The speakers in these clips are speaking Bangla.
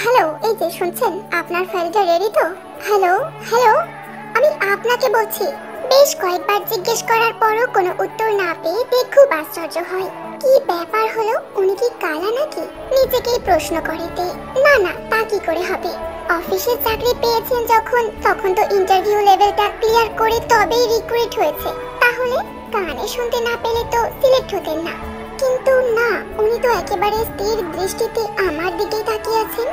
হ্যালো, এই যে শুনছেন, আপনার ফাইলটা রেডি তো? হ্যালো হ্যালো, আমি আপনাকে বলছি। বেশ কয়েকবার জিজ্ঞেস করার পরও কোনো উত্তর না পেয়ে খুব আশ্চর্য হয়। কি ব্যাপার হলো, উনি কি কালা নাকি? নিজেকেই প্রশ্ন করে তে। না না, তা কি করে হবে? অফিসে চাকরি পেয়েছেন যখন, তখন তো ইন্টারভিউ লেভেলটা ক্লিয়ার করে তবেই রিক্রুট হয়েছে। তাহলে কানে শুনতে না পেলে তো সিলেক্ট হতেন না। কিন্তু না, উনি তো একেবারে স্থির দৃষ্টিতে আমার দিকেই তাকিয়ে আছেন।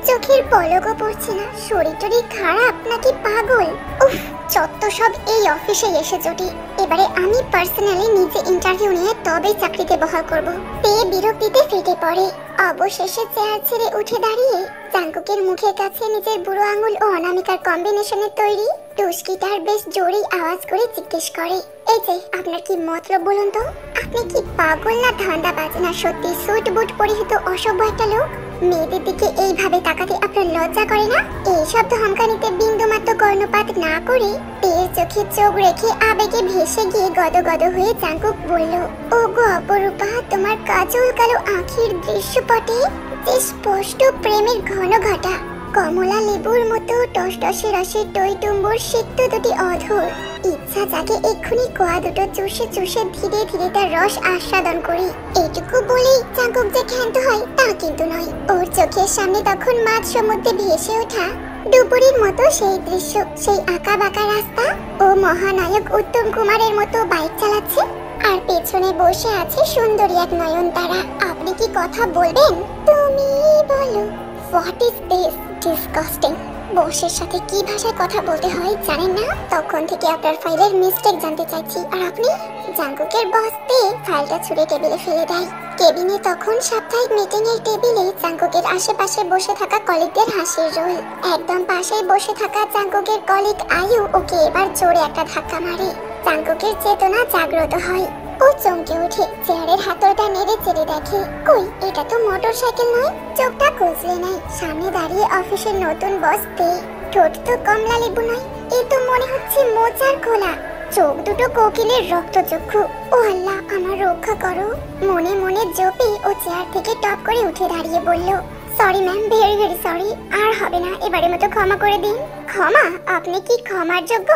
চোখের পলকও পড়ছে না। শরীর খারাপ নাকি পাগল? উফ, যত সব এই অফিসে এসে জুটি। এবারে আমি পার্সোনালি নিজে ইন্টারভিউ নিয়ে তবেই চাকরিতে বহাল করব। পেয়ে বিরক্তিতে ফেটে পড়ে। অবশেষে চেয়ার ছেড়ে উঠে দাঁড়িয়ে জাঙ্কুকের মুখের কাছে নিজের বুড়ো আঙুল ও অনামিকার কম্বিনেশনে তৈরি টুস্কিটার বেশ জোরে আওয়াজ করে জিজ্ঞেস করে, এই যে আপনার কি মতলব বলুন তো? আপনি কি পাগল না ধান্দাবাজ, না সত্যি সুট বুট পরিহিত অসভ্য একটা লোক? মেয়েদের দিকে এইভাবে তাকাতে আপনার লজ্জা করে না? এইসব ধমকানিতে বিন্দুমাত্র কর্ণপাত না করে তেজ চোখে চোখ রেখে আবেগে ভেসে গিয়ে গদগদ হয়ে জাঙ্কুক বলল, ও গো অপরূপা, তোমার কাজল কালো আঁখির দৃশ্যপটে যে স্পষ্ট প্রেমের ঘন ঘটা। কমলা লেবুর মতো টসটসে রসের টইটুম্বুর সিক্ত দুটি অধর। ইচ্ছা জাগে এক্ষুনি কোয়া দুটো চুষে চুষে ধীরে ধীরে তার রস আস্বাদন করি। এইটুকু বলেই জাঙ্কুক যে ক্ষান্ত হয় তা কিন্তু নয়। ওর চোখের সামনে তখন মাঝ সমুদ্রে ভেসে ওঠা দুপুরের মতো সেই দৃশ্য, সেই আঁকা বাঁকা রাস্তা। ও মহানায়ক উত্তম কুমারের মতো বাইক চালাচ্ছে, আর পেছনে বসে আছে সুন্দরী এক নয়নতারা। আপনি কি কথা বলবেন? তুমি বলো। What is this? ডিসগাস্টিং। বসের সাথে কি ভাষায় কথা বলতে হয় জানেন না? তখন থেকে আপনার ফাইলের মিস্টেক জানতে চাইছি, আর আপনি? জাঙ্কুকের বস পেয়ে ফাইলটা ছুঁড়ে টেবিলে ফেলে দেয়। কেবিনে তখন সাপ্তাহিক মিটিং এর টেবিলে জাঙ্কুকের আশেপাশে বসে থাকা কলিগদের হাসির রোল। একদম পাশেই বসে থাকা জাঙ্কুকের কলিগ আয়ু ওকে এবার জোরে একটা ধাক্কা মারে। জাঙ্কুকের চেতনা জাগ্রত হয়। ও চমকে উঠে চেয়ারের হাতলটা নেড়ে চেড়ে দেখে, কই, এটা তো মোটরসাইকেল নয়। চোখটা কচলে নেয়। সামনে দাঁড়িয়ে অফিসের নতুন বস তে। ঠোঁট তো কমলা লেবু নয়, এ তো মনে হচ্ছে মোচার খোলা। চোখ দুটো কোকিলের রক্তচক্ষু। ও আল্লাহ, আমার রক্ষা করো। মনে মনে জপে ও চেয়ার থেকে টপ করে উঠে দাঁড়িয়ে বলল, sorry ma'am, very very sorry. আর হবে না, এবারের মতো ক্ষমা করে দিন। ক্ষমা? আপনি কি ক্ষমার যোগ্য?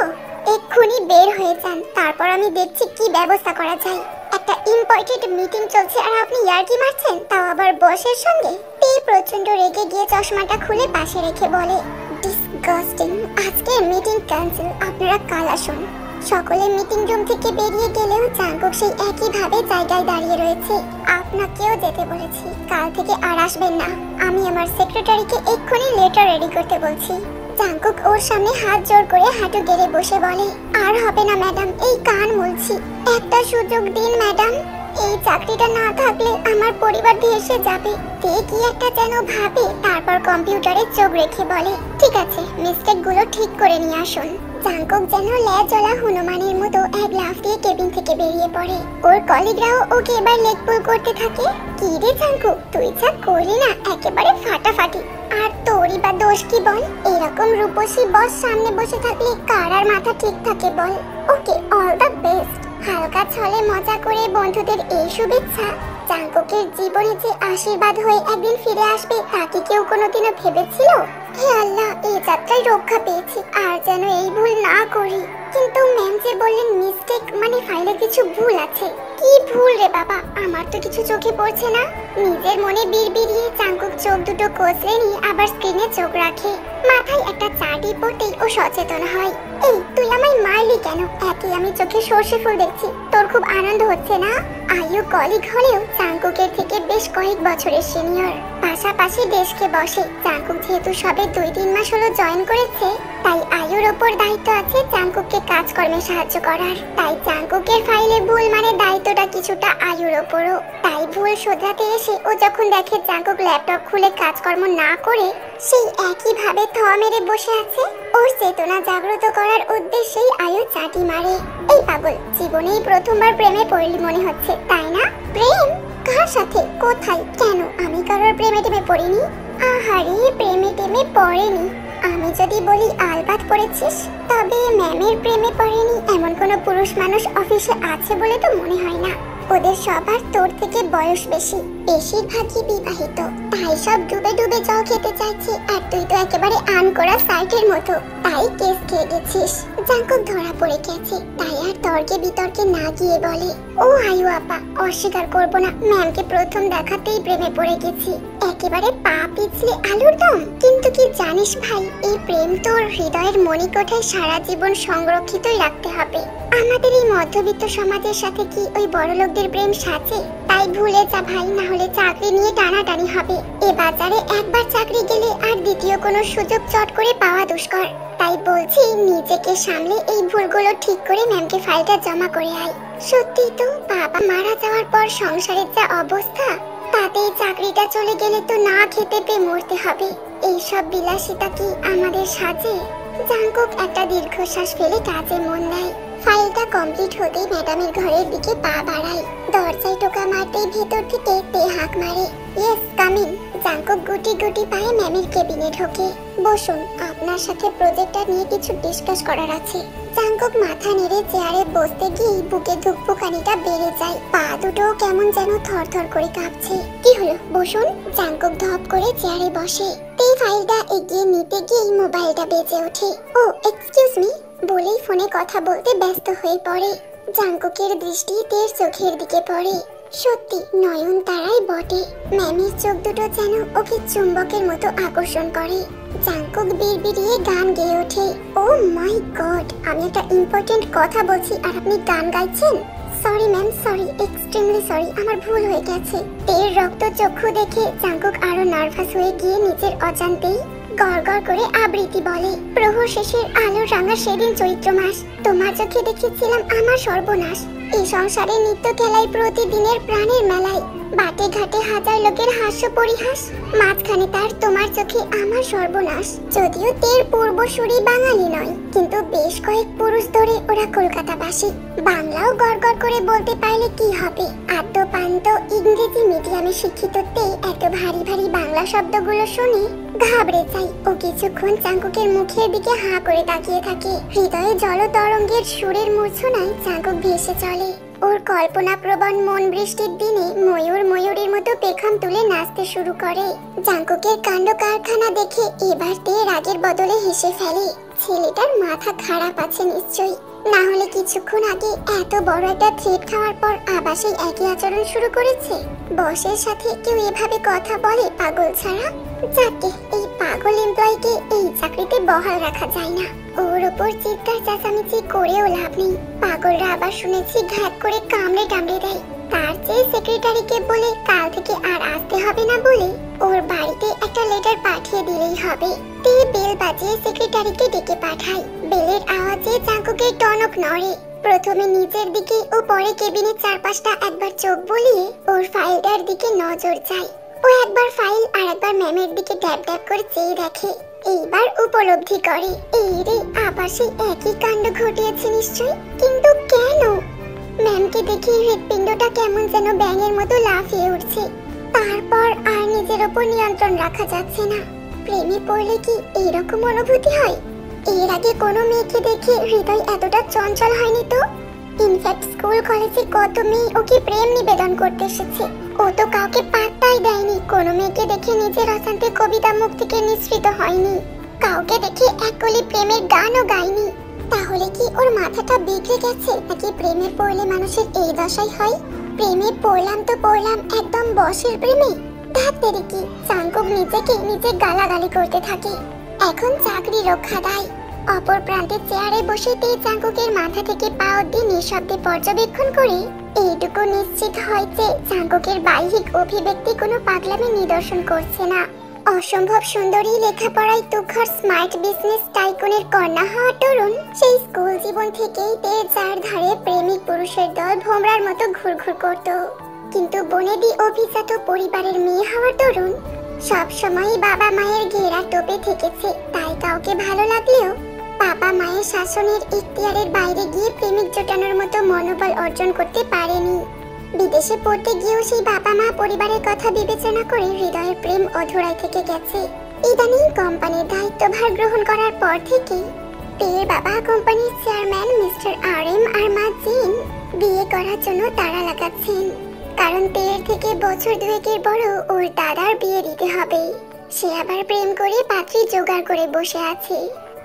এক্ষুনি বের হয়ে যান, তারপর আমি দেখছি কি ব্যবস্থা করা যায়। একটা ইম্পর্টেন্ট মিটিং চলছে আর আপনি ইয়ার্কি মারছেন, তাও আবার বসের সঙ্গে। তে প্রচন্ড রেগে গিয়ে চশমাটা খুলে পাশে রেখে বলে, ডিসগাস্টিং। আজকের মিটিং ক্যান্সেল, আপনারা কাল আসুন। সকলে মিটিং রুম থেকে বেরিয়ে গেলেও জাঙ্কুক সেই একই ভাবে জায়গায় দাঁড়িয়ে রয়েছে। আপনাকেও যেতে বলেছি, কাল থেকে আর আসবেন না। আমি আমার সেক্রেটারিকে এক্ষুনি লেটার রেডি করতে বলছি। জাঙ্কুক ওর সামনে হাত জোর করে হাঁটু গেড়ে বসে বলে, আর হবে না ম্যাডাম, এই কান মুলছি। একটা সুযোগ দিন ম্যাডাম। এই চাকরিটা না থাকলে আমার পরিবার ভেসে যাবে। তে কি একটা যেন ভাবে, তারপর কম্পিউটারে চোখ রেখে বলে, ঠিক আছে, মিস্টেক গুলো ঠিক করে নিয়ে আসুন। জাঙ্কুক যেন লেজওয়ালা হনুমানের মতো এক লাফ দিয়ে কেবিন থেকে বেরিয়ে পড়ে। ওর কলিগরাও ওকে এবার লেগ পুল করতে থাকে। কি রে জাঙ্কুক, তুই যা করলি না, একেবারে ফাটাফাটি। আর তোরই বা দোষ কি বল? এরকম রূপসী বস সামনে বসে থাকলে কার আর মাথা ঠিক থাকে বল? ওকে, অল দ্য বেস্ট। হালকা ছলে মজা করে বন্ধুদের এই শুভেচ্ছা জাঙ্কুকের জীবনে যে আশীর্বাদ হয়ে একদিন ফিরে আসবে, তা কি কেউ কোনোদিনও ভেবেছিল? হে আল্লাহ, এই যাত্রায় রক্ষা পেয়েছি, আর যেন এই ভুল না করি। কিন্তু ম্যাম যে বললেন মিস্টেক মানে ফাইলে কিছু ভুল আছে। কি ভুল রে বাবা? আমার তো কিছু চোখে পড়ছে না। নিজের মনে বিড়বিড়িয়ে জাঙ্কুক চোখ দুটো কচলে নিয়ে আবার স্ক্রিনে চোখ রাখে। মাথায় একটা চাটি পড়তেই ও সচেতন হয়। এই, তুই আমায় মারলি কেন? একই আমি চোখে সর্ষে ফুল দেখছি, তোর খুব আনন্দ হচ্ছে না? আয়ু কলিগ হলেও জাঙ্কুকের থেকে বেশ কয়েক বছরের সিনিয়র। পাশাপাশি ডেস্কে বসে। জাঙ্কুক যেহেতু সবে 2-3 মাস হলো জয়েন করেছে, তাই আয়ুর ওপর দায়িত্ব আছে জাঙ্কুককে কাজকর্মে সাহায্য করার। তাই জাঙ্কুকের ফাইলে ভুল মানে দায়িত্বটা কিছুটা আয়ুর ওপরও। তাই ভুল শোধরাতে এসে ও যখন দেখে জাঙ্কুক ল্যাপটপ খুলে কাজকর্ম না করে সেই একই ভাবে থ মেরে বসে আছে, ওর চেতনা জাগ্রত করার উদ্দেশ্যেই আয়ু চাটি মারে। এই পাগল, জীবনেই প্রথমবার প্রেমে পড়লি মনে হচ্ছে, তাই না? প্রেম? কার সাথে? কোথায়? কেন? আমি কারোর প্রেমে টেমে পড়িনি। আহারে, প্রেমে টেমে পড়েনি? আমি যদি বলি আলবাত পড়েছিস, তবে ম্যামের প্রেমে পড়েনি এমন কোনো পুরুষ মানুষ অফিসে আছে বলে তো মনে হয় না। ওদের সবার তোর থেকে বয়স বেশি, বেশিরভাগই বিবাহিত, তাই সব ডুবে ডুবে জল খেতে চাইছে। চোখের মতো, তাই কেস খেয়ে গেছিস। জাঙ্কুক ধরা পড়ে গেছে, তাই আর তর্কে বিতর্কে না গিয়ে বলে, ও আয়ু আপা, অস্বীকার করব না, ম্যামকে প্রথম দেখাতেই প্রেমে পড়ে গেছি, একেবারে পা পিছলে আলুর দম। কিন্তু কি জানিস ভাই, এই প্রেম তোর হৃদয়ের মণিকোঠায় সারা জীবন সংরক্ষিতই রাখতে হবে। আমাদের এই মধ্যবিত্ত সমাজের সাথে কি ওই বড়লোকদের প্রেম সাজে? তাই ভুলে যা ভাই, না হলে চাকরি নিয়ে টানাটানি হবে। এ বাজারে একবার চাকরি গেলে আর দ্বিতীয় কোনো সুযোগ চট করে পাওয়া দুষ্কর। তাই বলছি, নিজেকে সামলে এই ভুলগুলো ঠিক করে ম্যামকে ফাইলটা জমা করে আয়। সত্যি তো, বাবা মারা যাওয়ার পর সংসারের যা অবস্থা, তাতে চাকরিটা চলে গেলে তো না খেতে পেয়ে মরতে হবে। এইসব বিলাসিতা কি আমাদের সাজে? জাঙ্কুক একটা দীর্ঘশ্বাস ফেলে কাজে মন দেয়। ফাইলটা কমপ্লিট হতেই ম্যাডামের ঘরের দিকে পা বাড়ায়। দরজায় টোকা মারতেই ভেতর থেকে তে হাঁক মারে, ইয়েস কাম ইন। জাঙ্কুক গুটি গুটি পায়ে ম্যামের কেবিনে ঢোকে। বসুন, আপনার সাথে প্রজেক্টটা নিয়ে কিছু ডিসকাস করার আছে। জাঙ্কুক মাথা নেড়ে চেয়ারে বসতে গিয়ে বুকে ধুকপুকানিটা বেড়ে যায়, পা দুটো কেমন যেন থরথর করে কাঁপছে। কি হলো, বসুন। জাঙ্কুক ধপ করে চেয়ারে বসে। তে ফাইলটা এগিয়ে নিতে গিয়ে মোবাইলটা বেজে ওঠে। ও এক্সকিউজ মি বলেই ফোনে কথা বলতে ব্যস্ত হয়ে পড়ে। জাঙ্কুকের দৃষ্টি তের চোখের দিকে পড়ে। সত্যি নয়ন তারাই বটে। ম্যামের চোখ দুটো যেন ওকে চুম্বকের মতো আকর্ষণ করে। জাঙ্কুক বিড়বিড়িয়ে গান গেয়ে ওঠে। ও মাই গড, আমি একটা ইম্পর্টেন্ট কথা বলছি আর আপনি গান গাইছেন? Sorry ma'am, sorry, extremely sorry, আমার ভুল হয়ে গেছে। তের রক্ত চক্ষু দেখে জাঙ্কুক আরো নার্ভাস হয়ে গিয়ে নিজের অজান্তেই গড়গড় করে আবৃত্তি বলে, প্রহর শেষের আলোর রাঙা সেদিন চৈত্র মাস, তোমার চোখে দেখেছিলাম আমার সর্বনাশ। এই সংসারে নিত্য খেলায় প্রতিদিনের প্রাণের মেলায়, বাটে ঘাটে হাজার লোকের হাস্য পরিহাস, মাঝখানে তার তোমার চোখে আমার সর্বনাশ। যদিও তের পূর্বসূরি বাঙালি নয়, কিন্তু বেশ কয়েক পুরুষ ধরে ওরা কলকাতাবাসী। বাংলাও গড়গড় করে বলতে পারলে কি হবে। আদ্যপান্ত ইংরেজি মিডিয়ামে শিক্ষিত তে এত ভারী ভারী বাংলা শব্দগুলো শুনে ঘাবড়ে যায়। ও কিছুক্ষণ জাঙ্কুকের মুখের দিকে হাঁ করে তাকিয়ে থাকে। হৃদয়ে জলতরঙ্গের সুরের মূর্ছনায় জাঙ্কুক ভেসে চলে। ওর কল্পনা প্রবণ মন বৃষ্টির দিনে ময়ূর ময়ূরের মতো পেখম তুলে নাচতে শুরু করে। জাঙ্কুকের কাণ্ড কারখানা দেখে এবার তে রাগের বদলে হেসে ফেলে। ছেলেটার মাথা খারাপ আছে নিশ্চয়ই, না হলে কিছুক্ষণ আগে এত বড় একটা থ্রেট খাওয়ার পর আবার সেই একই আচরণ শুরু করেছে। বসের সাথে কেউ এভাবে কথা বলে পাগল ছাড়া? যাকে এই পাগল এমপ্লয়িকে এই চাকরিতে বহাল রাখা যায় না। ওর ওপর চিৎকার চেঁচামেচি করেও লাভ নেই। পাগলরা আবার শুনেছি ঘাট করে কামড়ে টামড়ে দেয়। তার চেয়ে সেক্রেটারিকে বলে কাল থেকে আর আসতে হবে না বলে ওর বাড়িতে একটা লেটার পাঠিয়ে দিলেই হবে। তে বেল বাজিয়ে সেক্রেটারিকে ডেকে পাঠায়। বেলের আওয়াজে জাঙ্কুকের টনক নড়ে। প্রথমে নিচের দিকে ও পরে কেবিনের চারপাশটা একবার চোখ বুলিয়ে ওর ফাইলটার দিকে নজর যায়। ও একবার ফাইল আর একবার ম্যামের দিকে ট্যাপ ট্যাপ করে চেয়ে দেখে। এইবার উপলব্ধি করে, এই রে, আবার সেই একই কাণ্ড ঘটিয়েছে নিশ্চয়ই। কিন্তু কেন? ম্যামকে দেখে হৃৎপিণ্ডটা কেমন যেন ব্যাঙের মতো লাফিয়ে উঠছে। তারপর আর নিজের ওপর নিয়ন্ত্রণ রাখা যাচ্ছে না। প্রেমে পড়লে কি এইরকম অনুভূতি হয়? এর আগে কোনো মেয়েকে দেখে হৃদয় এতটা চঞ্চল হয়নি তো। ইনফ্যাক্ট স্কুল কলেজে কত মেয়ে ওকে প্রেম নিবেদন করতে এসেছে, ও তো কাউকে পাত্তাই দেয়নি। কোনো মেয়েকে দেখে নিজের অশান্তি কবিতা মুখ থেকে নিঃসৃত হয়নি, কাউকে দেখে এক কলি প্রেমের গানও গায়নি। তাহলে কি ওর মাথাটা বিগড়ে গেছে, নাকি প্রেমে পড়লে মানুষের এই দশাই হয়? প্রেমে পড়লাম তো পড়লাম, একদম বসের প্রেমে। ধাত্তেরি কি, জাঙ্কুক নিজেকে নিজে গালাগালি করতে থাকে। এখন চাকরি রক্ষা দেয়। অপর প্রান্তে চেয়ারে বসে তে জাঙ্কুকের মাথা থেকে পা অবধি নিঃশব্দে পর্যবেক্ষণ করে এইটুকু নিশ্চিত হয় যে জাঙ্কুকের বাহ্যিক অভিব্যক্তি কোনো পাগলামি নিদর্শন করছে না। অসম্ভব সুন্দরী, লেখাপড়ায় তুখর, স্মার্ট বিজনেস টাইকুনের কন্যা হওয়া তরুণ। সেই স্কুল জীবন থেকেই তে যার ধারে প্রেমিক পুরুষের দল ভোমরার মতো ঘুরঘুর করত। কিন্তু বনেদি অভিজাত পরিবারের মেয়ে হওয়ার তরুণ সব সময় বাবা মায়ের ঘেরা টোপে থেকেছে। তাই কাউকে ভালো লাগলেও বাবা মায়ের শাসনের ইখতিয়ারের বাইরে গিয়ে প্রেমিক জোটানোর মতো মনোবল অর্জন করতে পারেনি। বিদেশে পড়তে গিয়েও সেই বাবা মা পরিবারের কথা বিবেচনা করে হৃদয়ের প্রেম অধুরাই থেকে গেছে। ইদানিং কোম্পানির দায়িত্বভার গ্রহণ করার পর থেকেই তের বাবা কোম্পানির চেয়ারম্যান মিস্টার RM আর মা জিন বিয়ে করার জন্য তাড়া লাগাচ্ছেন। কারণ তের থেকে বছর দুয়েকের বড় ওর দাদার বিয়ে দিতে হবে। সে আবার প্রেম করে পাত্রী জোগাড় করে বসে আছে।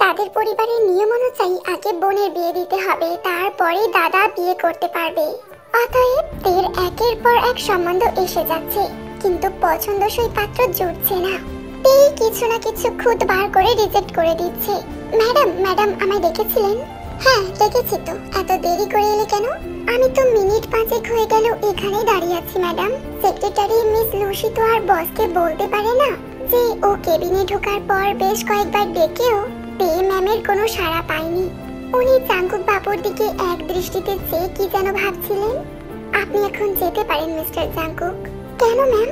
তাদের পরিবারের নিয়ম অনুযায়ী আগে বোনের বিয়ে দিতে হবে, তারপরে দাদা বিয়ে করতে পারবে। অতএব তের একের পর এক সম্বন্ধ এসে যাচ্ছে, কিন্তু পছন্দসই পাত্র জুটছে না। তে কিছু না কিছু খুঁত বার করে রিজেক্ট করে দিচ্ছে। ম্যাডাম ম্যাডাম আমায় ডেকেছিলেন? হ্যাঁ ডেকেছি তো, এত দেরি করে এলে কেন? আমি তো মিনিট 5 হয়ে গেল এখানেই দাঁড়িয়ে আছি ম্যাডাম। সেক্রেটারি মিস লুসি তো আর বসকে বলতে পারে না যে ও কেবিনে ঢোকার পর বেশ কয়েকবার ডেকেও তে ম্যামের কোনো সাড়া পায়নি। উনি জাঙ্কুক বাবুর দিকে এক দৃষ্টিতে চেয়ে কি যেন ভাবছিলেন। আপনি এখন যেতে পারেন মিস্টার জাঙ্কুক। কেন ম্যাম?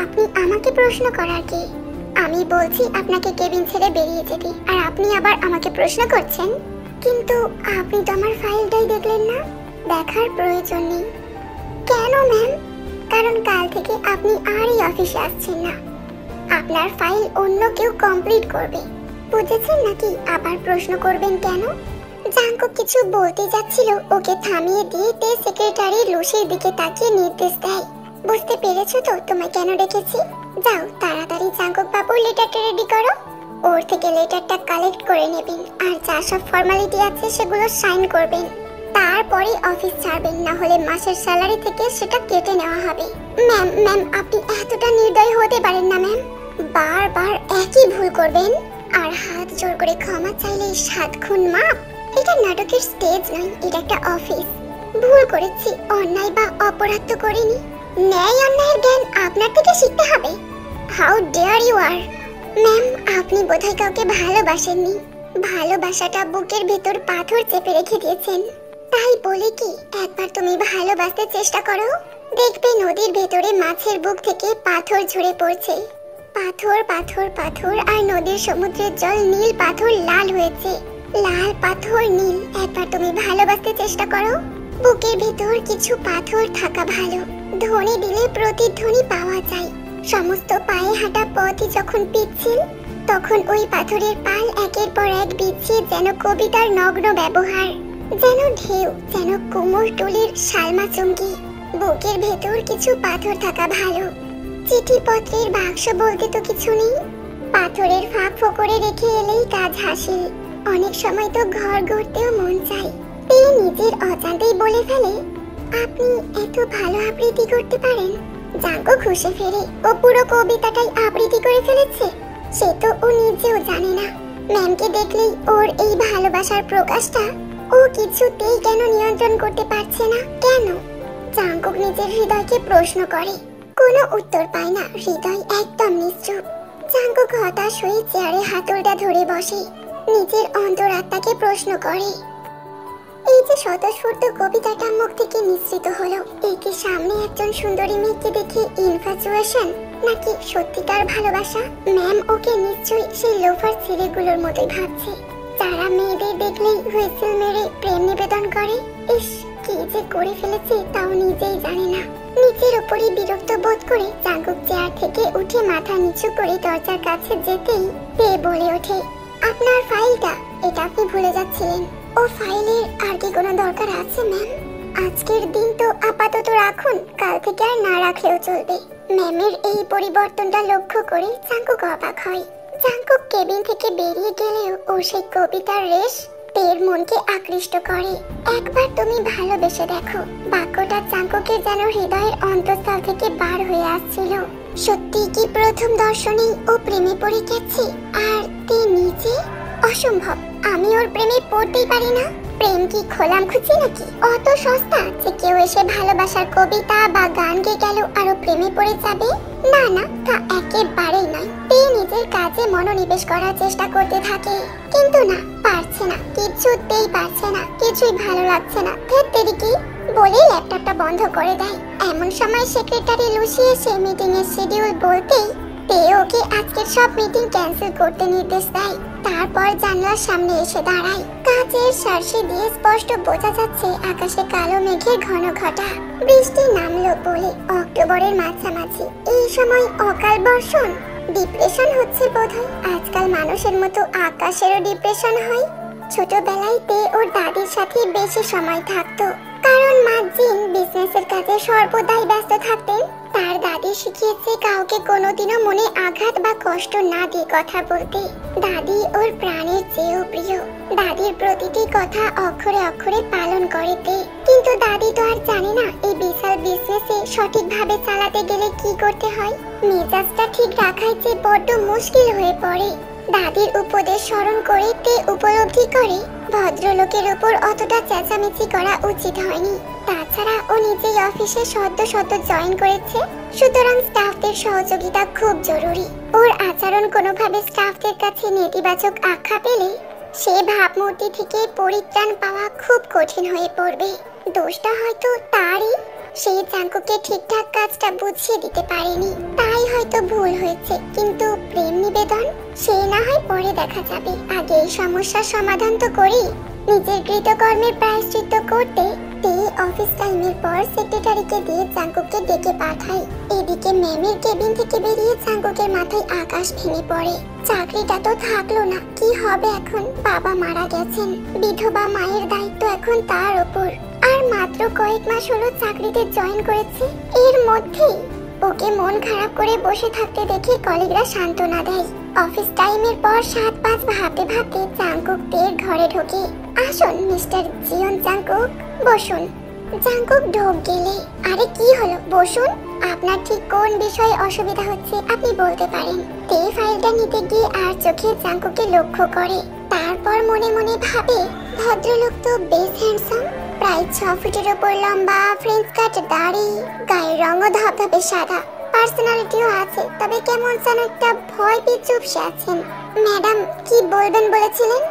আপনি আমাকে প্রশ্ন করার কি? আমি বলছি আপনাকে কেবিন ছেড়ে বেরিয়ে যেতে, আর আপনি আবার আমাকে প্রশ্ন করছেন। কিন্তু আপনি তো আমার ফাইলটাই দেখলেন না। দেখার প্রয়োজন নেই। কেন ম্যাম? কারণ কাল থেকে আপনি আর এই অফিসে আসছেন না। আপনার ফাইল অন্য কেউ কমপ্লিট করবে, বুঝেছেন নাকি? আবার প্রশ্ন করবেন কেন? জাঙ্কুক কিছু বলতে যাচ্ছিল, ওকে থামিয়ে দিয়ে তে সেক্রেটারি লুসির দিকে তাকিয়ে নির্দেশ দেয়। বুঝতে পেরেছো তো তোমায় কেন ডেকেছি? যাও তাড়াতাড়ি জাঙ্কুক বাবুর লেটারটা রেডি করো। ওর থেকে লেটারটা কালেক্ট করে নেবেন, আর যা সব ফর্মালিটি আছে সেগুলো সাইন করবেন। তারপরে অফিস ছাড়বেন, না হলে মাসের স্যালারি থেকে সেটা কেটে নেওয়া হবে। ম্যাম ম্যাম আপনি এতটা নির্দয় হতে পারেন না ম্যাম। বারবার একই ভুল করবেন, আর হাত জোর করে ক্ষমা চাইলেই 7 খুন মাপ। এটা নাটকের স্টেজ নয়, এটা একটা অফিস। ভুল করেছি, অন্যায় বা অপরাধ তো করিনি। ন্যায় অন্যায়ের জ্ঞান আপনার থেকে শিখতে হবে। How dare you are! Ma'am আপনি বোধহয় কাউকে ভালোবাসেননি। ভালোবাসাটা বুকের ভেতর পাথর চেপে রেখে দিয়েছেন। তাই বলে কি একবার তুমি ভালোবাসতে চেষ্টা করো, দেখবে নদীর ভেতরে মাছের বুক থেকে পাথর ঝরে পড়ছে। পাথর পাথর পাথর, আর নদীর সমুদ্রের জল নীল পাথর লাল হয়েছে। লাল পাথর নীল। একবার তুমি ভালোবাসতে চেষ্টা করো। বুকের ভেতর কিছু পাথর থাকা ভালো। ধ্বনি দিলে প্রতিধ্বনি পাওয়া যায়। সমস্ত পায়ে হাঁটা পথই যখন পিচ্ছিল, তখন ওই পাথরের পাল একের পর এক বিছিয়ে যেন কবিতার নগ্ন ব্যবহার, যেন ঢেউ, যেন কুমোর টুলির শালমা চুমকি। বুকের ভেতর কিছু পাথর থাকা ভালো। চিঠিপত্রের বাক্স বলতে তো কিছু নেই। পাথরের ফাঁক ফোকরে রেখে এলেই কাজ হাসিল। অনেক সময় তো ঘর গড়তেও মন চায়। তে নিজের অজান্তেই বলে ফেলে, আপনি এত ভালো আবৃত্তি করতে পারেন। জাঙ্কুক খুশি ফেরে, ও পুরো কবিতাটাই আবৃত্তি করে ফেলেছে। সে তো ও নিজেও জানে না। ম্যামকে দেখলেই ওর এই ভালোবাসার প্রকাশটা ও কিছুতেই কেন নিয়ন্ত্রণ করতে পারছে না। কেন? জাঙ্কুক নিজের হৃদয়কে প্রশ্ন করে, কোনো উত্তর পায় না। হৃদয় একদম নিশ্চুপ। জাঙ্কুক হতাশ হয়ে চেয়ারে হাতলটা ধরে বসে, নিজের অন্তরাত্মাকে প্রশ্ন করে, এই যে স্বতঃস্ফূর্ত কবিতাটা মুখ থেকে নিঃসৃত হলো, এই কি সামনে একজন সুন্দরী মেয়েকে দেখে ইনফ্যাচুয়েশন, নাকি সত্যিকার ভালোবাসা? ম্যাম ওকে নিশ্চয়ই সেই লোফার ছেলেগুলোর মতোই ভাবছে, যারা মেয়েদের দেখলেই হুইসেল মেরে প্রেম নিবেদন করে। ইস, কি যে করে ফেলেছে তাও নিজেই জানে না। নিজের উপরই বিরক্ত বোধ করে জাঙ্কুক চেয়ার থেকে উঠে মাথা নিচু করে দরজার কাছে যেতেই তে বলে ওঠে, আপনার ফাইলটা, এটা আপনি ভুলে যাচ্ছিলেন। ও ফাইলের আর কি কোনো দরকার আছে ম্যাম? আজকের দিন তো আপাতত রাখুন, কাল থেকে আর না রাখলেও চলবে। ম্যামের এই পরিবর্তনটা লক্ষ্য করে জাঙ্কুক অবাক হয়। জাঙ্কুক কেবিন থেকে বেরিয়ে গেলেও ও সেই কবিতার রেশ তের মনকে আকৃষ্ট করে। একবার তুমি ভালোবেসে দেখো, বাক্যটা জাঙ্কুকের যেন হৃদয়ের অন্তঃস্থল থেকে বার হয়ে আসছিল। সত্যি কি প্রথম দর্শনেই ও প্রেমে পড়ে গেছে? আর তে নিজে? অসম্ভব, আমি ওর প্রেমে পড়তেই পারি না। প্রেম কি খোলাম খুঁজি নাকি? অত সস্তা যে কেউ এসে ভালোবাসার কবিতা বা গান গেয়ে গেল আরো প্রেমে পড়ে যাবে? না না, তা একেবারেই নয়। তে নিজের কাজে মনোনিবেশ করার চেষ্টা করতে থাকে, কিন্তু না, পারছে না, কিছুতেই পারছে না। কিছুই ভালো লাগছে না। ধেত্তেরি কি বলে ল্যাপটপটা বন্ধ করে দেয়। এমন সময় সেক্রেটারি লুসি এসে মিটিং এর শিডিউল বলতেই তে ওকে আজকের সব মিটিং ক্যান্সেল করতে নির্দেশ দেয়। তারপর জানলার সামনে এসে দাঁড়ায়। কাচের শার্সি দিয়ে স্পষ্ট বোঝা যাচ্ছে আকাশে কালো মেঘের ঘন ঘটা। বৃষ্টি নামলো বলে অক্টোবরের মাঝামাঝি। এই সময় অকাল বর্ষণ। ডিপ্রেশন হচ্ছে বোধহয়। আজকাল মানুষের মতো আকাশেরও ডিপ্রেশন হয়। ছোটবেলায় তে ওর দাদির সাথে বেশি সময় থাকতো, কারণ মা জিন বিজনেসের কাজে সর্বদাই ব্যস্ত থাকতেন। তার দাদি শিখিয়েছে কাউকে কোনোদিনও মনে আঘাত বা কষ্ট না দিয়ে কথা বলতে। দাদি ওর প্রাণের চেয়েও প্রিয়। দাদির প্রতিটি কথা অক্ষরে অক্ষরে পালন করেতে। কিন্তু দাদি তো আর জানে না এই বিশাল বিজনেসে সঠিকভাবে চালাতে গেলে কি করতে হয়। মেজাজটা ঠিক রাখাই যে বড্ড মুশকিল হয়ে পড়ে। দাদির উপদেশ স্মরণ করে তে উপলব্ধি করে ভদ্রলোকের উপর অতটা চেঁচামেচি করা উচিত হয়নি। তাছাড়া ও নিজেই অফিসে সদ্য জয়েন করেছে, সুতরাং স্টাফদের সহযোগিতা খুব জরুরি। ওর আচরণ কোনোভাবে স্টাফদের কাছে নেতিবাচক আখ্যা পেলে সে ভাবমূর্তি থেকে পরিত্রাণ পাওয়া খুব কঠিন হয়ে পড়বে। দোষটা হয়তো তারই, সে জাঙ্কুকে ঠিকঠাক কাজটা বুঝিয়ে দিতে পারেনি, তাই হয়তো ভুল হয়েছে। কিন্তু প্রেম নিবেদন সে না হয় পরে দেখা যাবে, আগে এই সমস্যার সমাধান তো করি। নিজের কৃতকর্মের প্রায়শ্চিত্ত করতে তে অফিস টাইমের পর সেক্রেটারিকে দিয়ে জাঙ্কুকে ডেকে পাঠায়। এদিকে ম্যামের কেবিন থেকে বেরিয়ে জাঙ্কুকের মাথায় আকাশ ভেঙে পড়ে। চাকরিটা তো থাকলো না, কি হবে এখন? বাবা মারা গেছেন, বিধবা মায়ের দায়িত্ব এখন তার উপর। আর মাত্র কয়েক মাস হলো চাকরিতে জয়েন করেছে, এর মধ্যেই ওকে মন খারাপ করে বসে থাকতে দেখে কলিগরা সান্ত্বনা দেয়। অফিস টাইমের পর 7-5 ভাবতে ভাবতে জাঙ্কুক তের ঘরে ঢোকে। আসুন মিস্টার জিয়ন জাঙ্কুক, বসুন। জাঙ্কুক ঢোক গেলে, আরে কি হলো, বসুন। আপনার ঠিক কোন বিষয়ে অসুবিধা হচ্ছে আপনি বলতে পারেন। তে ফাইলটা নিতে গিয়ে আর চোখে জাঙ্কুকে লক্ষ্য করে। তারপর মনে মনে ভাবে, ভদ্রলোক তো বেশ হ্যান্ডসাম, প্রায় 6 ফিটের উপর লম্বা, ফ্রেঞ্চ কাট দাড়ি, গায়ের রঙও ধবধবে সাদা, পার্সোনালিটিও আছে, তবে কেমন যেন একটা ভয় পেয়ে চুপসে আছেন। ম্যাডাম কি বলবেন বলেছিলেন?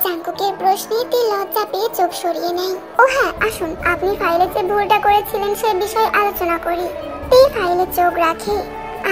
জাঙ্কুকের প্রশ্নে তে লজ্জা পেয়ে চোখ সরিয়ে নেয়। ও হ্যাঁ, আসুন আপনি ফাইলে যে ভুলটা করেছিলেন সে বিষয়ে আলোচনা করি। তে ফাইলে চোখ রাখে।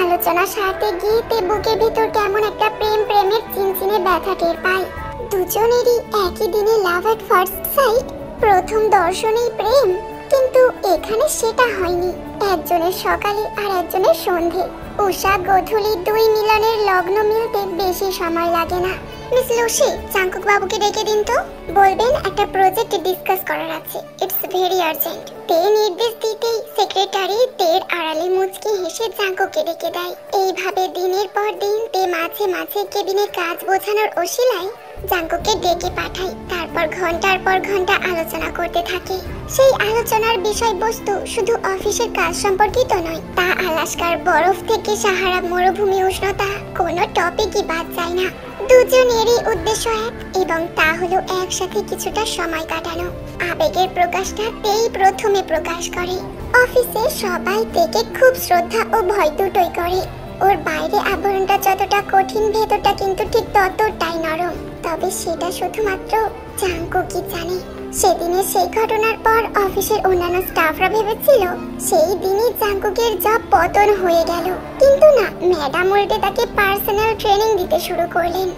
আলোচনা সারতে গিয়ে তে বুকের ভিতর কেমন একটা প্রেমের চিনচিনে ব্যথা টের পায়। দুজনেরই একই দিনে লাভ এট ফার্স্ট সাইট, প্রথম দর্শনেই প্রেম। কিন্তু এখানে সেটা হয়নি। একজনের সকালে আর একজনের সন্ধে, উষা গধূলি, দুই মিলনের লগ্ন মিলতে বেশি সময় লাগে না। মিস লুসি, জাঙ্কুক বাবুকে ডেকে দিন তো। বলবেন একটা প্রজেক্ট ডিসকাস করার আছে, ইটস ভেরি আর্জেন্ট। তে নির্দেশ দিতেই সেক্রেটারি তের আড়ালে মুচকি হেসে জাঙ্কুকে ডেকে দেয়। এইভাবে দিনের পর দিন তে মাঝে মাঝে কেবিনে কাজ বোঝানোর অশিলায় জাঙ্কুকে ডেকে পাঠায়। তারপর ঘন্টার পর ঘন্টা আলোচনা করতে থাকে। সেই আলোচনার বিষয়বস্তু শুধু অফিসের কাজ সম্পর্কিত নয়, তা আলাস্কার বরফ থেকে সাহারা মরুভূমি উষ্ণতা, কোনো টপিকই বাদ যায় না। দুজনেরই উদ্দেশ্য এক, এবং তা হলো একসাথে কিছুটা সময় কাটানো। আবেগের প্রকাশটা তেই প্রথমে প্রকাশ করে। অফিসে সবাই তেকে খুব শ্রদ্ধা ও ভয় দুটোই করে। ওর বাইরে আবরণটা যতটা কঠিন, ভেতরটা কিন্তু ঠিক ততটাই নরম। তবে সেটা শুধুমাত্র জাঙ্কুকই জানে। সেদিনের সেই ঘটনার পর অফিসের অন্যান্য স্টাফরা ভেবেছিল সেই দিনই জাঙ্কুকের জব পতন হয়ে গেল। কিন্তু না, ম্যাডাম উল্টে তাকে পার্সোনাল ট্রেনিং দিতে শুরু করলেন।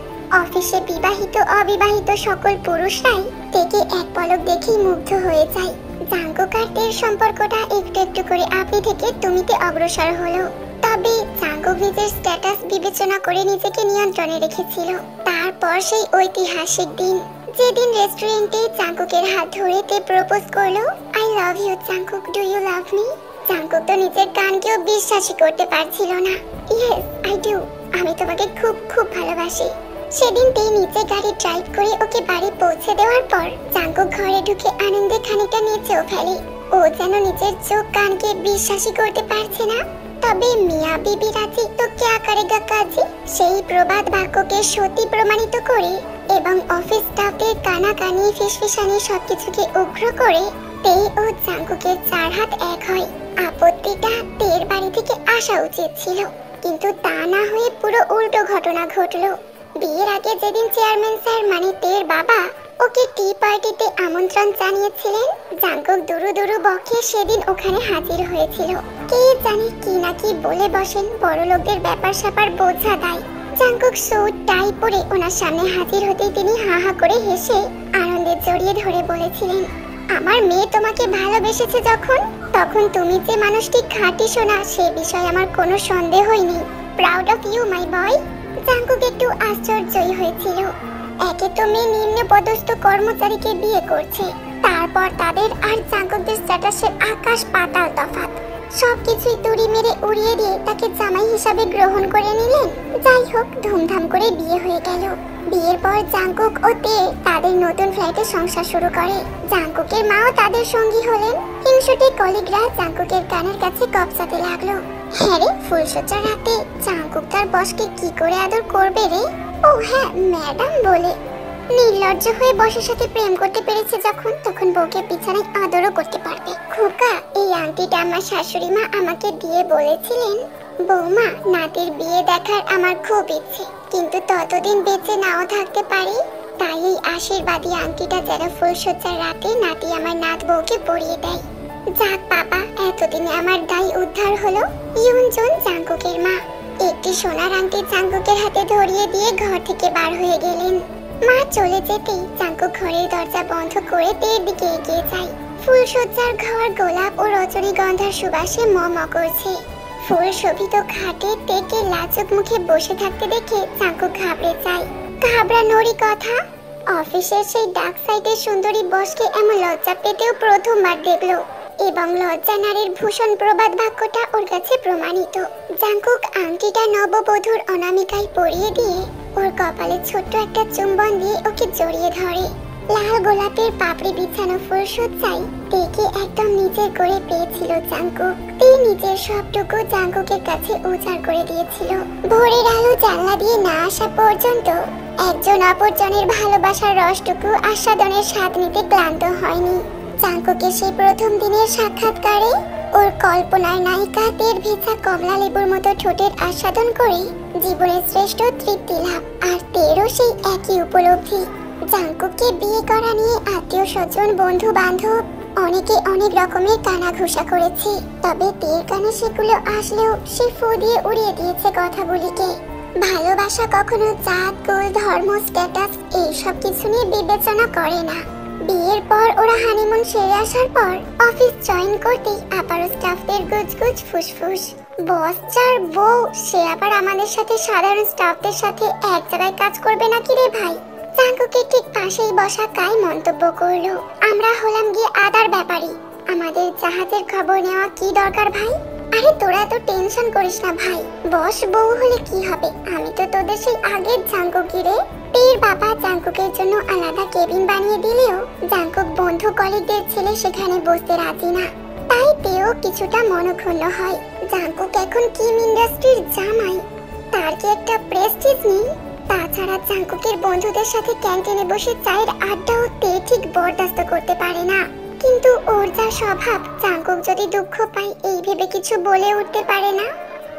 অফিসে বিবাহিত অবিবাহিত সকল পুরুষরাই তেকে এক পলক দেখেই মুগ্ধ হয়ে যায়। জাঙ্কুক আর তের সম্পর্কটা একটু একটু করে আপনি থেকে তুমিতে অগ্রসর হলো। তবে জাঙ্কুক নিজের স্ট্যাটাস বিবেচনা করে নিজেকে নিয়ন্ত্রণে রেখেছিল। তারপর সেই ঐতিহাসিক দিন, যেদিন রেস্টুরেন্টে জাঙ্কুকের হাত ধরে তে প্রপোজ করলো, I love you Jungkook, do you love me? Jungkook তো নিজের কানকেও বিশ্বাসই করতে পারছিল না। ইয়েস আই ডু, আমি তোমাকে খুব খুব ভালোবাসি। সেদিন তে নিচে গাড়ি ড্রাইভ করে ওকে বাড়ি পৌঁছে দেওয়ার পর জাঙ্কুক ঘরে ঢুকে আনন্দে খানিকটা নেচেও ফেলে। ও যেন নিজের চোখ কানকে বিশ্বাসই করতে পারছে না। তবে মিয়া বিবি রাজি তো ক্যা করেগা কাজী, সেই প্রবাদ বাক্যকে সত্যি প্রমাণিত করে এবং অফিস স্টাফদের কানাকানি ফিসফিসানি সবকিছুকে উগ্র করে তে ও জাঙ্কুকের 4 হাত এক হয়। আপত্তিটা তের বাড়ি থেকে আসা উচিত ছিল, কিন্তু তা না হয়ে পুরো উল্টো ঘটনা ঘটলো। বিয়ের আগে যেদিন চেয়ারম্যান স্যার মানে তের বাবা ওকে টি পার্টিতে আমন্ত্রণ জানিয়েছিলেন, জাঙ্কুক দুরু দুরু বকে সেদিন ওখানে হাজির হয়েছিল। কে জানে কি না কি বলে বসেন, বড় লোকদের ব্যাপার স্যাপার বোঝা দেয়। জাঙ্কুক স্যুট টাই পরে ওনার সামনে হাজির হতেই তিনি হা হা করে হেসে আনন্দে জড়িয়ে ধরে বলেছিলেন, আমার মেয়ে তোমাকে ভালোবেসেছে যখন, তখন তুমি যে মানুষটি খাঁটি সোনা সে বিষয়ে আমার কোনো সন্দেহই নেই। Proud of you my boy. Jungkook একটু আশ্চর্যই হয়েছিল। একে তো মেয়ে নিম্ন পদস্থ কর্মচারীকে বিয়ে করছে, তারপর তাদের আর জাঙ্কুকদের স্ট্যাটাসের আকাশ পাতাল তফাৎ। সবকিছুই তুড়ি মেরে উড়িয়ে দিয়ে তাকে জামাই হিসাবে গ্রহণ করে নিলেন। যাই হোক, ধুমধাম করে বিয়ে হয়ে গেল। বিয়ের পর জাংকুক ও তে তাদের নতুন ফ্ল্যাটে সংসার শুরু করে। জাংকুকের মাও তাদের সঙ্গী হলেন। হিংসুটে কলিগরা জাংকুকের কানের কাছে কপসাতে লাগলো। হ্যাঁ রে, ফুলসজ্জার রাতে জাংকুক তার বসকে কি করে আদর করবে রে? ও হ্যাঁ, ম্যাডাম বলে। নির্লজ্জ হয়ে বসের সাথে প্রেম করতে পেরেছে যখন, তখন বউকে বিছানায় আদরও করতে পারবে। খোকা, এই আংটিটা আমার শাশুড়ি মা আমাকে দিয়ে বলেছিলেন, বৌমা, নাতির বিয়ে দেখার আমার খুব ইচ্ছে, কিন্তু ততদিন বেঁচে নাও থাকতে পারি। তাই এই আশীর্বাদী আংটিটা যেন ফুলসজ্জার রাতে নাতি আমার নাত বউকে পরিয়ে দেয়। যাক বাবা, এতদিনে আমার দায় উদ্ধার হলো। ইউনজুন, জাংকুকের মা, একটি সোনার আংটি জাংকুকের হাতে ধরিয়ে দিয়ে ঘর থেকে বার হয়ে গেলেন। মা চলে যেতেই জাংকুক ঘরের দরজা বন্ধ করে তের দিকে এগিয়ে যায়। ফুলসজ্জার ঘর গোলাপ ও রজনীগন্ধার সুবাসে ম করছে। ফুল শোভিত খাটে তেকে লাজুক মুখে বসে থাকতে দেখে জাংকুক ঘাবড়ে যায়। ঘাবড়ানোরই কথা, অফিসের সেই ডাক সাইডের সুন্দরী বসকে এমন লজ্জা পেতেও প্রথমবার দেখলো, এবং লজ্জা নারীর ভূষণ প্রবাদ বাক্যটা ওর কাছে প্রমাণিত। জাংকুক আংটিটা নববধূর অনামিকায় পরিয়ে দিয়ে ওর কপালে ছোট্ট একটা চুম্বন দিয়ে ওকে জড়িয়ে ধরে। লাল গোলাপের পাপড়ি বিছানো ফুলসজ্জায় তেকে একদম নিজের করে পেয়েছিল জাংকুক। তে নিজের সবটুকু জাংকুকের কাছে উজাড় করে দিয়েছিল। ভোরের আলো জানলা দিয়ে না আসা পর্যন্ত একজন অপরজনের ভালোবাসার রসটুকু আস্বাদনের স্বাদ নিতে ক্লান্ত হয়নি। জাংকুকের সেই প্রথম দিনের সাক্ষাৎকারে ওর কল্পনার নায়িকা তের ভেজা কমলা লেবুর মতো ঠোঁটের আস্বাদন করে জীবনের শ্রেষ্ঠ তৃপ্তি লাভ। আর তেরও সেই একই উপলব্ধি। জাংকুককে বিয়ে করা নিয়ে আত্মীয় স্বজন, বন্ধু বান্ধব অনেকে অনেক রকমের কানাঘুষা করেছে, তবে তের কানে সেগুলো আসলেও সে ফু দিয়ে উড়িয়ে দিয়েছে কথাগুলিকে। ভালোবাসা কখনো জাত, কুল, ধর্ম, স্ট্যাটাস এইসব কিছু নিয়ে বিবেচনা করে না। বিয়ের পর ওরা হানিমুন সেরে আসার পর অফিস জয়েন করতেই আবারও স্টাফদের গুজগুজ ফুসফুস। বস যার বউ, সে আবার আমাদের সাথে সাধারণ স্টাফদের সাথে এক জায়গায় কাজ করবে নাকি রে ভাই? জাংকুকের ঠিক পাশেই বসা কাই মন্তব্য করলো, আমরা হলাম গিয়ে আদার ব্যাপারী, আমাদের জাহাজের খবর নেওয়া কি দরকার ভাই? আরে তোরা তো টেনশন করিস না ভাই, বস বউ হলে কি হবে, আমি তো তোদের সেই আগের জাংকুকই রে। তের বাবা জাংকুকের জন্য আলাদা কেবিন বানিয়ে দিলেও জাংকুক বন্ধু কলিগদের ছেলে সেখানে বসতে রাজি না, তাই তেও কিছুটা মনক্ষুণ্ণ হয়। জাংকুক এখন কিম ইন্ডাস্ট্রির জামাই, তার কি একটা প্রেস্টিজ নেই? তাছাড়া জাংকুকের বন্ধুদের সাথে ক্যান্টিনে বসে চায়ের আড্ডাও তে ঠিক বরদাস্ত করতে পারে না। কিন্তু ওর যা স্বভাব, জাংকুক যদি দুঃখ পায় এই ভেবে কিছু বলে উঠতে পারে না।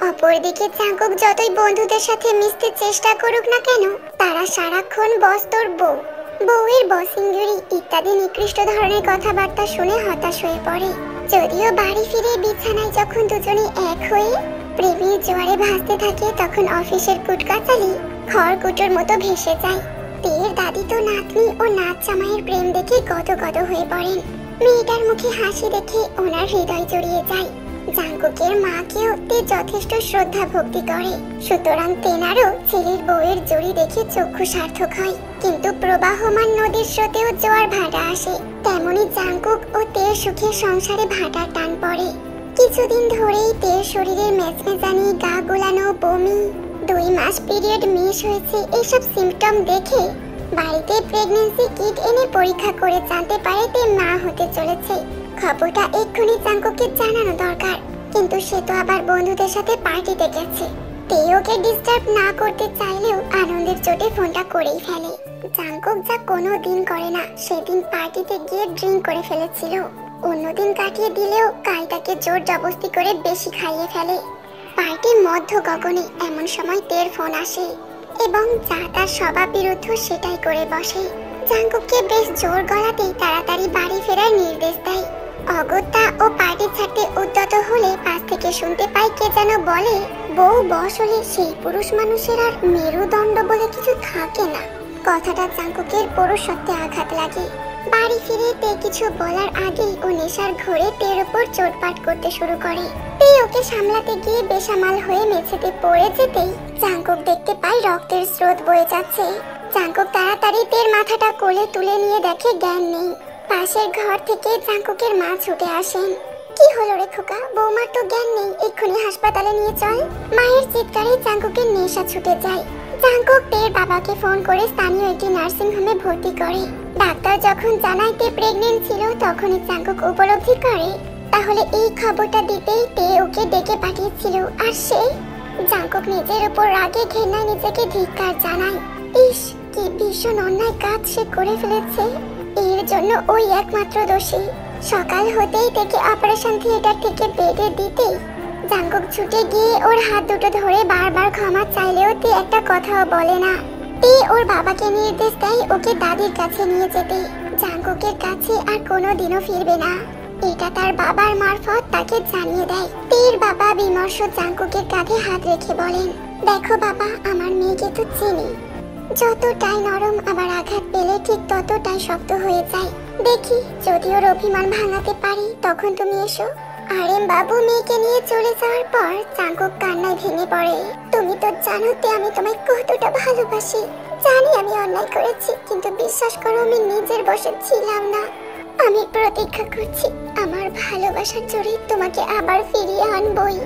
অপরদিকে জাংকুক যতই বন্ধুদের সাথে মিশতে চেষ্টা করুক না কেন, তারা সারাক্ষণ বস তোর বউ, বউয়ের বসিংগিরি ইত্যাদি নিকৃষ্ট ধরনের কথাবার্তা শুনে হতাশ হয়ে পড়ে। যদিও বাড়ি ফিরে বিছানায় যখন দুজনে এক হয়ে প্রেমের জোয়ারে ভাসতে থাকে, তখন অফিসের কুটকাচালি খড়কুটোর মতো ভেসে যায়। তের দাদি তো নাতনি ও নাত জামাইয়ের প্রেম দেখে গদগদ হয়ে পড়েন। মেয়েটার মুখে হাসি দেখে ওনার হৃদয় জড়িয়ে যায়। জাংকুকের মাকেও তে যথেষ্ট শ্রদ্ধা ভক্তি করে, সুতরাং তেনারও ছেলের বউয়ের জুড়ি দেখে চক্ষু সার্থক হয়। কিন্তু প্রবাহমান নদীর স্রোতেও জোয়ার ভাটা আসে, তেমনি জাংকুক ও তের সুখের সংসারে ভাটার টান পড়ে। কিছুদিন ধরেই তের শরীরের মেজমেজানি, গা গোলানো, বমি, 2 মাস পিরিয়ড মিস হয়েছে, এসব সিম্পটম দেখে বাড়িতে প্রেগন্যান্সি কিট এনে পরীক্ষা করে জানতে পারে তে মা হতে চলেছে। খবরটা এক্ষুনি জাংকুককে জানানো দরকার, কিন্তু সে তো আবার বন্ধুদের সাথে পার্টিতে গেছে। তে ওকে ডিস্টার্ব না করতে চাইলেও আনন্দের চোটে ফোনটা করেই ফেলে। জাংকুক যা কোনো দিন করে না, সেদিন পার্টিতে গিয়ে ড্রিঙ্ক করে ফেলেছিল। অন্যদিন কাটিয়ে দিলেও কাইটাকে জোর জবস্তি করে বেশি খাইয়ে ফেলে। পার্টির মধ্য গগনে এমন সময় তের ফোন আসে এবং যা তার স্বভাব বিরুদ্ধ সেটাই করে বসে। জাংকুককে বেশ জোর গলাতেই তাড়াতাড়ি বাড়ি ফেরার নির্দেশ দেয়। অগত্যা ও পার্টি ছাড়তে উদ্যত হলে পাশ থেকে শুনতে পাই কে যেন বলে, বউ বস হলে সেই পুরুষ মানুষের আর মেরুদণ্ড বলে কিছু থাকে না। কথাটা জাংকুকের পুরুষত্বে আঘাত লাগে। বাড়ি ফিরে তে কিছু বলার আগেই ও নেশার ঘোরে তের উপর চোটপাট করতে শুরু করে। তে ওকে সামলাতে গিয়ে বেসামাল হয়ে মেঝেতে পড়ে যেতেই জাংকুক দেখতে পায় রক্তের স্রোত বয়ে যাচ্ছে। জাংকুক তাড়াতাড়ি তের মাথাটা কোলে তুলে নিয়ে দেখে জ্ঞান নেই। পাশের ঘর থেকে জাংকুকের মা ছুটে আসেন। কি হলো রে খোকা, বৌমার তো জ্ঞান নেই, এক্ষুনি হাসপাতালে নিয়ে চল। মায়ের চিৎকারে জাঙ্কুকের নেশা ছুটে যায়। জাঙ্কুক তের বাবাকে ফোন করে স্থানীয় একটি নার্সিং হোমে ভর্তি করে। ডাক্তার যখন জানায় তে প্রেগনেন্ট ছিল, তখনই জাঙ্কুক উপলব্ধি করে তাহলে এই খবরটা দিতেই তে ওকে ডেকে পাঠিয়েছিল। আর সে জাঙ্কুক নিজের উপর রাগে ঘেন্নায় নিজেকে ধিক্কার জানায়। ইস, কি ভীষণ অন্যায় কাজ সে করে ফেলেছে। এর জন্য ওই একমাত্র দোষী। সকাল হতেই থেকে অপারেশন থিয়েটার থেকে বেডে দিতেই জাঙ্কুক ছুটে গিয়ে ওর হাত দুটো ধরে বারবার ক্ষমা চাইলেও তে একটা কথাও বলে না। তে ওর বাবাকে নির্দেশ দেয় ওকে দাদির কাছে নিয়ে যেতে। জাঙ্কুকের কাছে আর কোনোদিনও ফিরবে না, এটা তার বাবার মারফত তাকে জানিয়ে দেয়। তের বাবা বিমর্ষ জাঙ্কুকের কাঁধে হাত রেখে বলেন, দেখো বাবা, আমার মেয়েকে তো চিনি, যতটাই নরম আবার আঘাত পেলে ঠিক ততটাই শক্ত হয়ে যায়। দেখি যদি ওর অভিমান ভাঙাতে পারি তখন তুমি এসো। আরে বাবু, মেয়েকে নিয়ে চলে যাওয়ার পর জাঙ্কুক কান্নায় ভেঙে পড়ে। তুমি তো জানো তে আমি তোমায় কতটা ভালোবাসি। জানি আমি অন্যায় করেছি, কিন্তু বিশ্বাস করো আমি নিজের বশে ছিলাম না। আমি প্রতীক্ষা করছি আমার ভালোবাসার জোরে তোমাকে আবার ফিরিয়ে আনবই।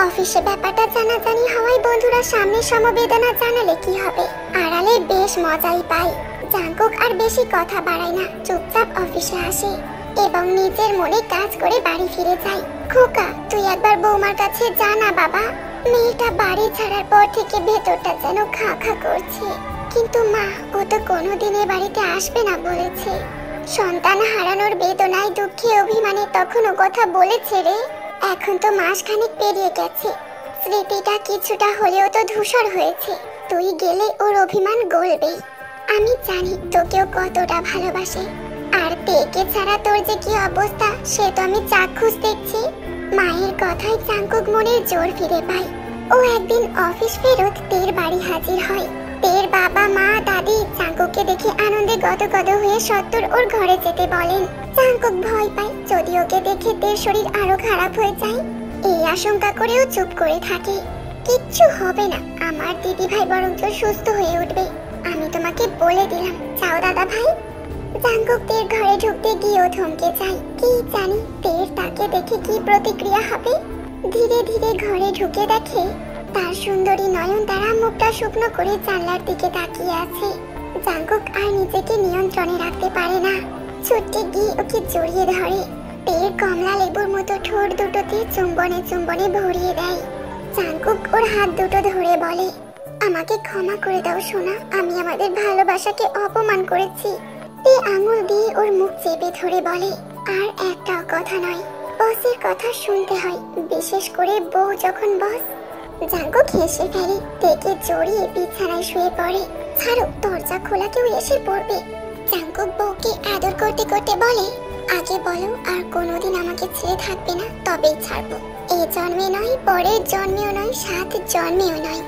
অফিসে ব্যাপারটা জানাজানি হওয়ায় বন্ধুরা সামনে সমবেদনা জানালে কি হবে, আড়ালে বেশ মজাই পায়। জাঙ্কুক আর বেশি কথা বাড়ায় না, চুপচাপ অফিসে আসে এবং নিজের মনে কাজ করে বাড়ি ফিরে যায়। খোকা, তুই একবার বৌমার কাছে যা না বাবা। মেয়েটা বাড়ি ছাড়ার পর থেকে ভেতরটা যেন খা খা করছে। কিন্তু মা, ও তো কোনোদিন বাড়িতে আসবে না বলেছে। সন্তান হারানোর বেদনায় দুঃখে অভিমানে তখনও কথা বলেছে রে। এখন তো মাসখানেক পেরিয়ে গেছে, স্মৃতিটা কিছুটা হলেও তো ধূসর হয়েছে। তুই গেলে ওর অভিমান গলবেই। আমি জানি তোকেও কতটা ভালোবাসে, আর তেকে ছাড়া তোর যে কি অবস্থা সে তো আমি চাক্ষুষ দেখছি। মায়ের কথায় জাঙ্কুক মনের জোর ফিরে পায়। ও একদিন অফিস ফেরত তের বাড়ি হাজির হয়। তের বাবা, মা, দাদি জাঙ্কুককে দেখে আনন্দে গদগদ হয়ে সত্তর ওর ঘরে যেতে বলেন। জাঙ্কুক ভয় পায়, যদি ওকে দেখে তের শরীর আরো খারাপ হয়ে যায়। এই আশঙ্কা করেও চুপ করে থাকে। কিচ্ছু হবে না, আমার দিদি ভাই বরঞ্চ সুস্থ হয়ে উঠবে, আমি তোমাকে বলে দিলাম। যাও দাদা ভাই। জাঙ্কুক তের ঘরে ঢুকতে গিয়েও থমকে যায়। কি জানি তের তাকে দেখে কি প্রতিক্রিয়া হবে। ধীরে ধীরে ঘরে ঢুকে দেখে তার সুন্দরী নয়ন তারা মুখটা শুকনো করে জানলার দিকে তাকিয়ে আছে। জাঙ্কুক আর নিজেকে নিয়ন্ত্রণে রাখতে পারে না, ছুটে গিয়ে ওকে জড়িয়ে ধরে। তের কমলা লেবুর মতো ঠোঁট দুটোতে চুম্বনে চুম্বনে ভরিয়ে দেয়। জাঙ্কুক ওর হাত দুটো ধরে বলে, আমাকে ক্ষমা করে দাও সোনা, আমি আমাদের ভালোবাসাকে অপমান করেছি। তে আঙুল দিয়ে ওর মুখ চেপে ধরে বলে, আর একটাও কথা নয়, বসের কথা শুনতে হয়, বিশেষ করে বউ যখন বস। জাঙ্কুক হেসে ফেলে, তেকে জড়িয়ে বিছানায় শুয়ে পড়ে। ছাড়ো, দরজা খোলা কেউ এসে পড়বে। জাঙ্কুক বউকে আদর করতে করতে বলে, আগে বলো আর কোনোদিন আমাকে ছেড়ে থাকবে না, তবেই ছাড়বো। এই জন্মে নয়, পরের জন্মেও নয়, 7 জন্মেও নয়।